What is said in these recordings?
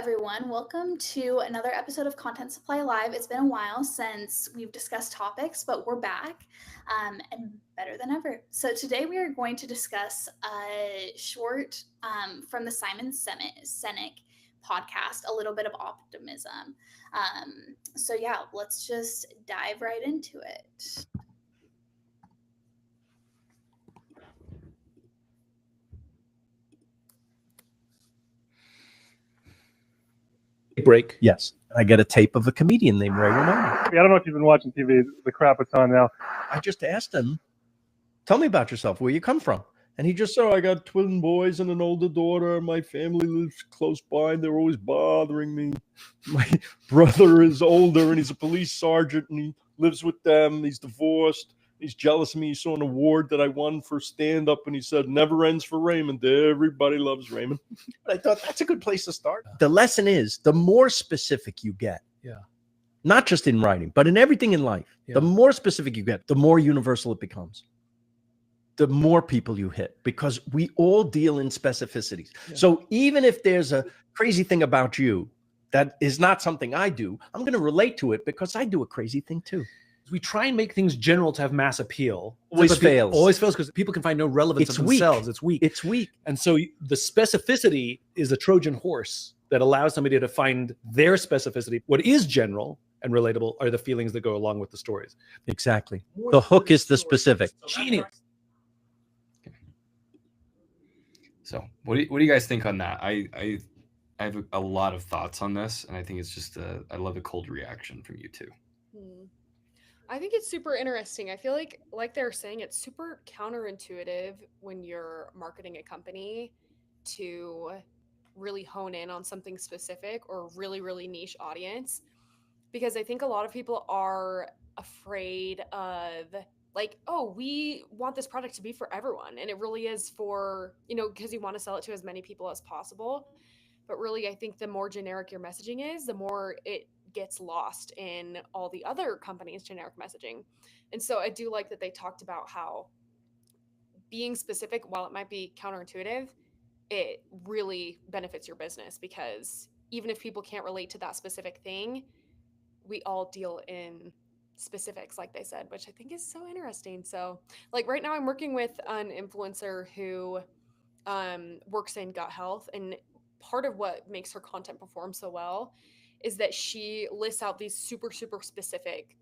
everyone. Welcome to another episode of Content Supply Live. It's been a while since we've discussed topics, but we're back and better than ever. So today we are going to discuss a short from the Simon Sinek podcast, A Little Bit of Optimism. So yeah, let's just dive right into it. Break. Yes. I get a tape of a comedian named Ray Romano. I don't know if you've been watching TV, the crap it's on now. I just asked him, tell me about yourself, where you come from. And he just said, I got twin boys and an older daughter. My family lives close by and they're always bothering me. My brother is older and he's a police sergeant and he lives with them. He's divorced. He's jealous of me. He saw an award that I won for stand-up, and he said, never ends for Raymond. Everybody loves Raymond. But I thought that's a good place to start. The lesson is, the more specific you get, not just in writing, but in everything in life, the more specific you get, the more universal it becomes. The more people you hit, because we all deal in specificities. So even if there's a crazy thing about you that is not something I do, I'm going to relate to it because I do a crazy thing too. We try and make things general to have mass appeal. Always fails. Always fails because people can find no relevance It's of weak. themselves. It's weak. It's weak. And so the specificity is a Trojan horse that allows somebody to find their specificity. What is general and relatable are the feelings that go along with the stories. Exactly. The hook is the specific. Genius. So what do you guys think on that? I have a lot of thoughts on this, and I think it's just I love a cold reaction from you too. I think it's super interesting. I feel like they're saying, it's super counterintuitive when you're marketing a company to really hone in on something specific or really, really niche audience. Because I think a lot of people are afraid of like, oh, we want this product to be for everyone. And it really is for, because you want to sell it to as many people as possible. But really, I think the more generic your messaging is, the more it gets lost in all the other companies' generic messaging. And so I do like that they talked about how being specific, while it might be counterintuitive, it really benefits your business, because even if people can't relate to that specific thing, we all deal in specifics, like they said, which I think is so interesting. So like right now I'm working with an influencer who works in gut health, and part of what makes her content perform so well is that she lists out these super, super specific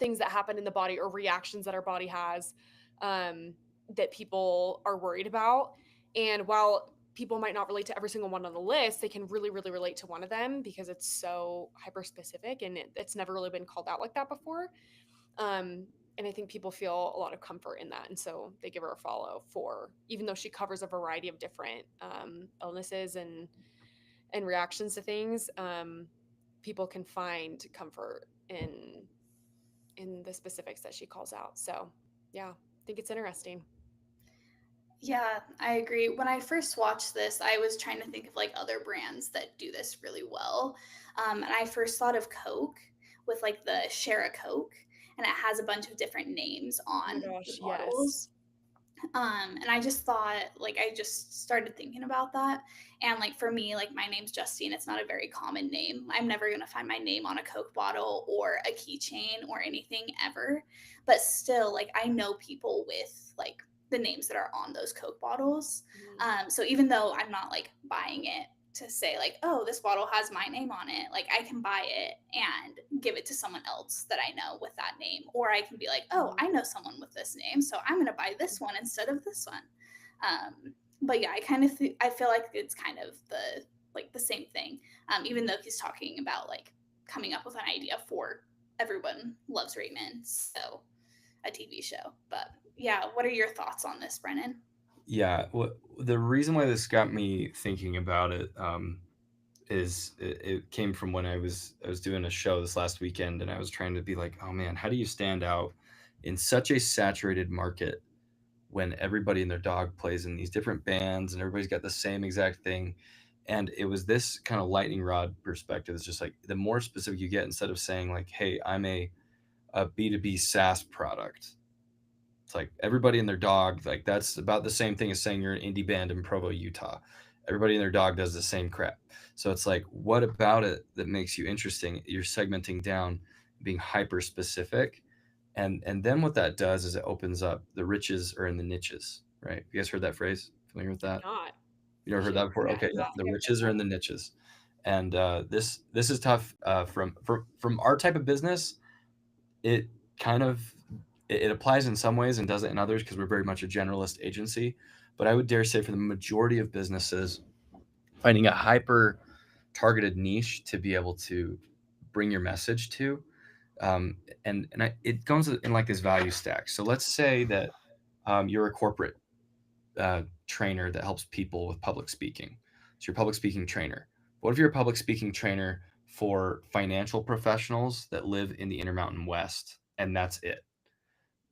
things that happen in the body or reactions that our body has that people are worried about. And while people might not relate to every single one on the list, they can really, really relate to one of them because it's so hyper specific and it's never really been called out like that before. And I think people feel a lot of comfort in that. And so they give her a follow for, even though she covers a variety of different illnesses and reactions to things, people can find comfort in the specifics that she calls out. So yeah, I think it's interesting. Yeah, I agree. When I first watched this, I was trying to think of like other brands that do this really well. And I first thought of Coke with like the Share a Coke, and it has a bunch of different names on the bottles. And I just thought, like, I just started thinking about that. And like, for me, like, my name's Justine. It's not a very common name. I'm never going to find my name on a Coke bottle or a keychain or anything ever. But still, like, I know people with like the names that are on those Coke bottles. So even though I'm not like buying it to say like, oh, this bottle has my name on it, like I can buy it and give it to someone else that I know with that name. Or I can be like, oh, I know someone with this name, so I'm going to buy this one instead of this one. But yeah, I feel like it's kind of the same thing. Even though he's talking about like coming up with an idea for Everyone Loves Raymond, so a TV show. But yeah, what are your thoughts on this, Brennan? Yeah, the reason why this got me thinking about it is it came from when I was doing a show this last weekend, and I was trying to be like, oh man, how do you stand out in such a saturated market when everybody and their dog plays in these different bands and everybody's got the same exact thing? And it was this kind of lightning rod perspective. It's just like, the more specific you get, instead of saying like, hey, I'm a B2B SaaS product, it's like everybody and their dog, like that's about the same thing as saying you're an indie band in Provo, Utah. Everybody and their dog does the same crap. So it's like, what about it that makes you interesting? You're segmenting down, being hyper specific. And then what that does is it opens up the riches are in the niches, right? You guys heard that phrase? Familiar with that? Not. You never heard that before? Yeah, Okay, yeah. not. The riches are in the niches. And this is tough from our type of business. It kind of it applies in some ways and doesn't in others because we're very much a generalist agency. But I would dare say for the majority of businesses, finding a hyper targeted niche to be able to bring your message to, it comes in like this value stack. So let's say that you're a corporate trainer that helps people with public speaking. So you're a public speaking trainer. What if you're a public speaking trainer for financial professionals that live in the Intermountain West and that's it?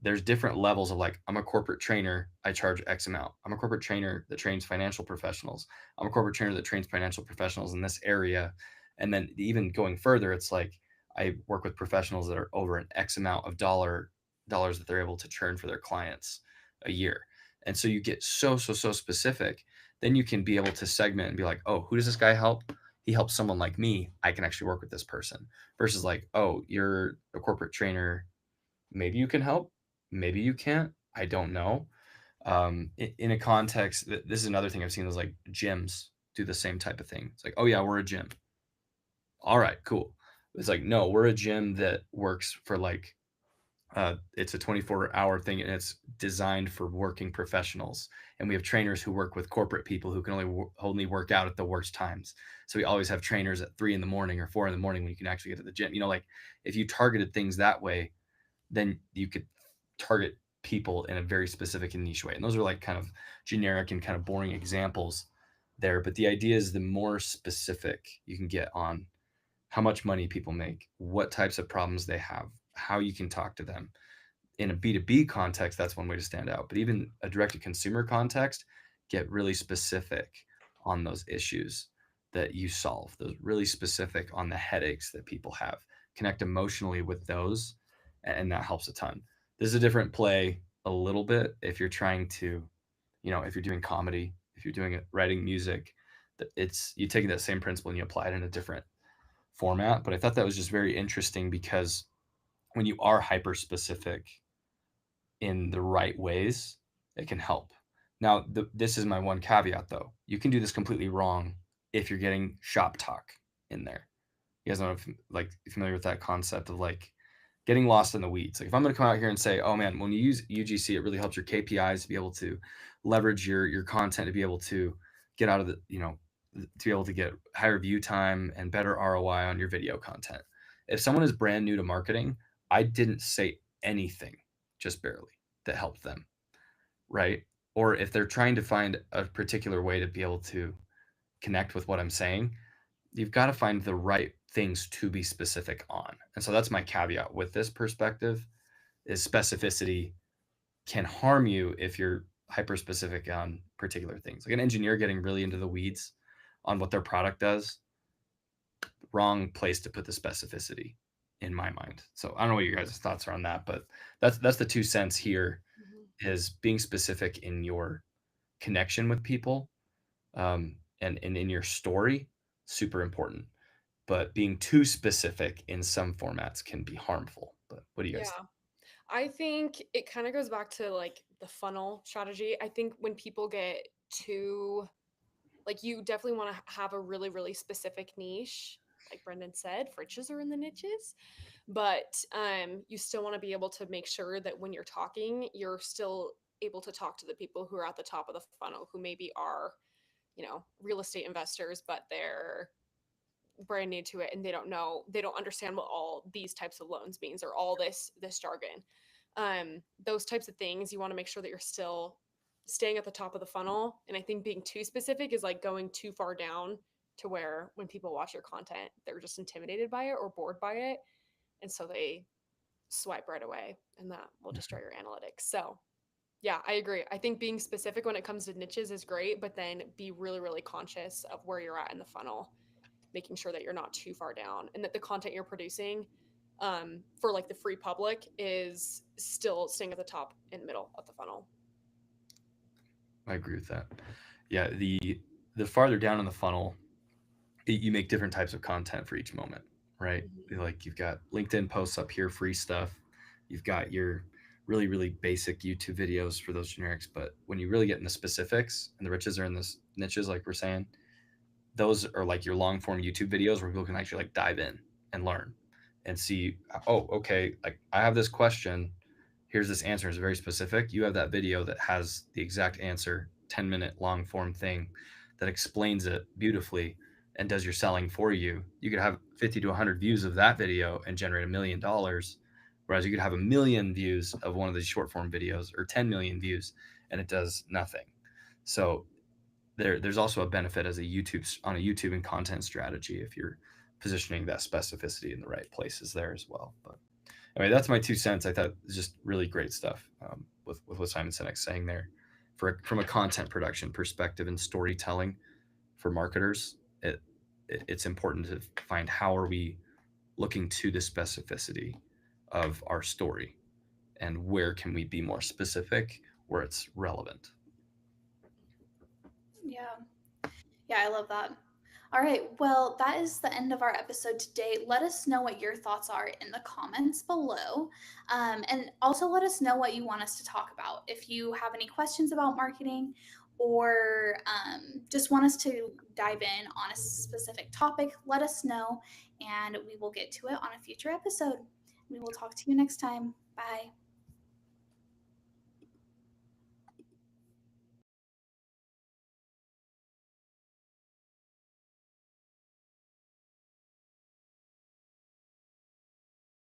There's different levels of like, I'm a corporate trainer, I charge X amount. I'm a corporate trainer that trains financial professionals. I'm a corporate trainer that trains financial professionals in this area. And then even going further, it's like I work with professionals that are over an X amount of dollars that they're able to churn for their clients a year. And so you get so specific. Then you can be able to segment and be like, oh, who does this guy help? He helps someone like me. I can actually work with this person. Versus like, oh, you're a corporate trainer. Maybe you can help. Maybe you can't. I don't know. In a context, this is another thing I've seen is like gyms do the same type of thing. It's like, oh yeah, we're a gym. All right, cool. It's like, no, we're a gym that works for like, it's a 24-hour thing and it's designed for working professionals. And we have trainers who work with corporate people who can only work out at the worst times. So we always have trainers at 3 a.m. or 4 a.m. when you can actually get to the gym. Like if you targeted things that way, then you could target people in a very specific and niche way. And those are like kind of generic and kind of boring examples there. But the idea is the more specific you can get on how much money people make, what types of problems they have, how you can talk to them. In a B2B context, that's one way to stand out. But even a direct-to-consumer context, get really specific on those issues that you solve, those really specific on the headaches that people have. Connect emotionally with those, and that helps a ton. This is a different play a little bit if you're trying to, if you're doing comedy, if you're doing it, writing music, it's you take that same principle and you apply it in a different format. But I thought that was just very interesting because when you are hyper specific in the right ways, it can help. Now, this is my one caveat though. You can do this completely wrong if you're getting shop talk in there. You guys know if like familiar with that concept of like getting lost in the weeds. Like if I'm going to come out here and say, oh man, when you use UGC, it really helps your KPIs to be able to leverage your content to be able to get out of the, to be able to get higher view time and better ROI on your video content. If someone is brand new to marketing, I didn't say anything, just barely, that helped them, right? Or if they're trying to find a particular way to be able to connect with what I'm saying, you've got to find the right things to be specific on. And so that's my caveat with this perspective is specificity can harm you if you're hyper specific on particular things. Like an engineer getting really into the weeds on what their product does, wrong place to put the specificity in my mind. So I don't know what your guys' thoughts are on that, but that's the 2 cents here is being specific in your connection with people and in your story, super important. But being too specific in some formats can be harmful. But what do you guys think? I think it kind of goes back to like the funnel strategy. I think when people get too, like, you definitely want to have a really, really specific niche. Like Brendan said, riches are in the niches, but you still want to be able to make sure that when you're talking, you're still able to talk to the people who are at the top of the funnel, who maybe are, real estate investors, but they're brand new to it and they don't understand what all these types of loans means or all this jargon. Those types of things, you want to make sure that you're still staying at the top of the funnel. And I think being too specific is like going too far down to where when people watch your content, they're just intimidated by it or bored by it. And so they swipe right away, and that will destroy your analytics. So yeah, I agree. I think being specific when it comes to niches is great, but then be really, really conscious of where you're at in the funnel, making sure that you're not too far down and that the content you're producing for like the free public is still staying at the top and middle of the funnel. I agree with that. Yeah, the farther down in the funnel, you make different types of content for each moment, right? Mhm. Like you've got LinkedIn posts up here, free stuff. You've got your really, really basic YouTube videos for those generics. But when you really get into specifics and the riches are in this niches, like we're saying, those are like your long form YouTube videos where people can actually like dive in and learn and see, oh, okay, like I have this question. Here's this answer. It's very specific. You have that video that has the exact answer, 10-minute long form thing that explains it beautifully and does your selling for you. You could have 50 to 100 views of that video and generate $1 million. Whereas you could have 1 million views of one of these short form videos or 10 million views and it does nothing. So there's also a benefit as a YouTube and content strategy if you're positioning that specificity in the right places there as well. But anyway, that's my 2 cents. I thought it was just really great stuff with what Simon Sinek's saying there. From a content production perspective and storytelling for marketers, it's important to find how are we looking to the specificity of our story and where can we be more specific where it's relevant. Yeah, I love that. All right, well, that is the end of our episode today. Let us know what your thoughts are in the comments below. And also let us know what you want us to talk about. If you have any questions about marketing or just want us to dive in on a specific topic, let us know and we will get to it on a future episode. We will talk to you next time. Bye.